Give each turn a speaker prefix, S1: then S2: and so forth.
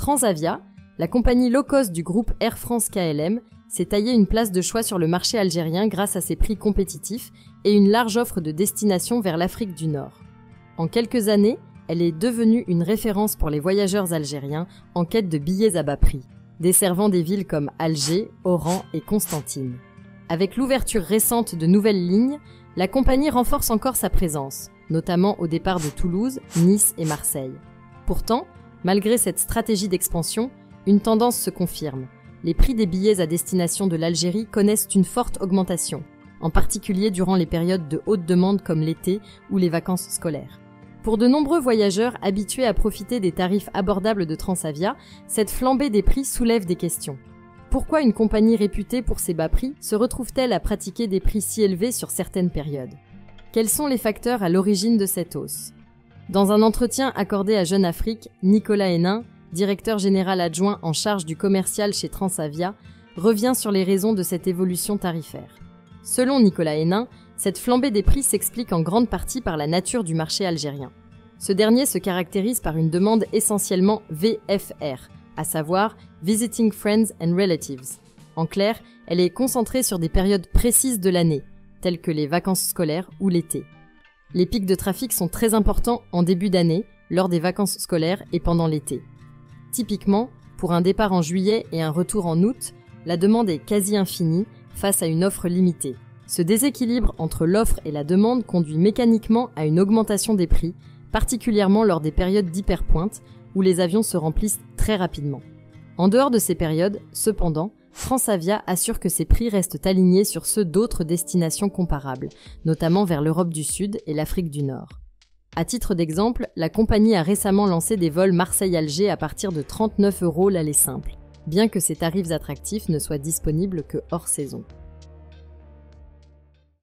S1: Transavia, la compagnie low-cost du groupe Air France-KLM, s'est taillé une place de choix sur le marché algérien grâce à ses prix compétitifs et une large offre de destinations vers l'Afrique du Nord. En quelques années, elle est devenue une référence pour les voyageurs algériens en quête de billets à bas prix, desservant des villes comme Alger, Oran et Constantine. Avec l'ouverture récente de nouvelles lignes, la compagnie renforce encore sa présence, notamment au départ de Toulouse, Nice et Marseille. Pourtant, malgré cette stratégie d'expansion, une tendance se confirme. Les prix des billets à destination de l'Algérie connaissent une forte augmentation, en particulier durant les périodes de haute demande comme l'été ou les vacances scolaires. Pour de nombreux voyageurs habitués à profiter des tarifs abordables de Transavia, cette flambée des prix soulève des questions. Pourquoi une compagnie réputée pour ses bas prix se retrouve-t-elle à pratiquer des prix si élevés sur certaines périodes? Quels sont les facteurs à l'origine de cette hausse? Dans un entretien accordé à Jeune Afrique, Nicolas Hénin, directeur général adjoint en charge du commercial chez Transavia, revient sur les raisons de cette évolution tarifaire. Selon Nicolas Hénin, cette flambée des prix s'explique en grande partie par la nature du marché algérien. Ce dernier se caractérise par une demande essentiellement VFR, à savoir Visiting Friends and Relatives. En clair, elle est concentrée sur des périodes précises de l'année, telles que les vacances scolaires ou l'été. Les pics de trafic sont très importants en début d'année, lors des vacances scolaires et pendant l'été. Typiquement, pour un départ en juillet et un retour en août, la demande est quasi infinie face à une offre limitée. Ce déséquilibre entre l'offre et la demande conduit mécaniquement à une augmentation des prix, particulièrement lors des périodes d'hyperpointe où les avions se remplissent très rapidement. En dehors de ces périodes, cependant, Transavia assure que ses prix restent alignés sur ceux d'autres destinations comparables, notamment vers l'Europe du Sud et l'Afrique du Nord. À titre d'exemple, la compagnie a récemment lancé des vols Marseille-Alger à partir de 39 € l'aller simple, bien que ces tarifs attractifs ne soient disponibles que hors saison.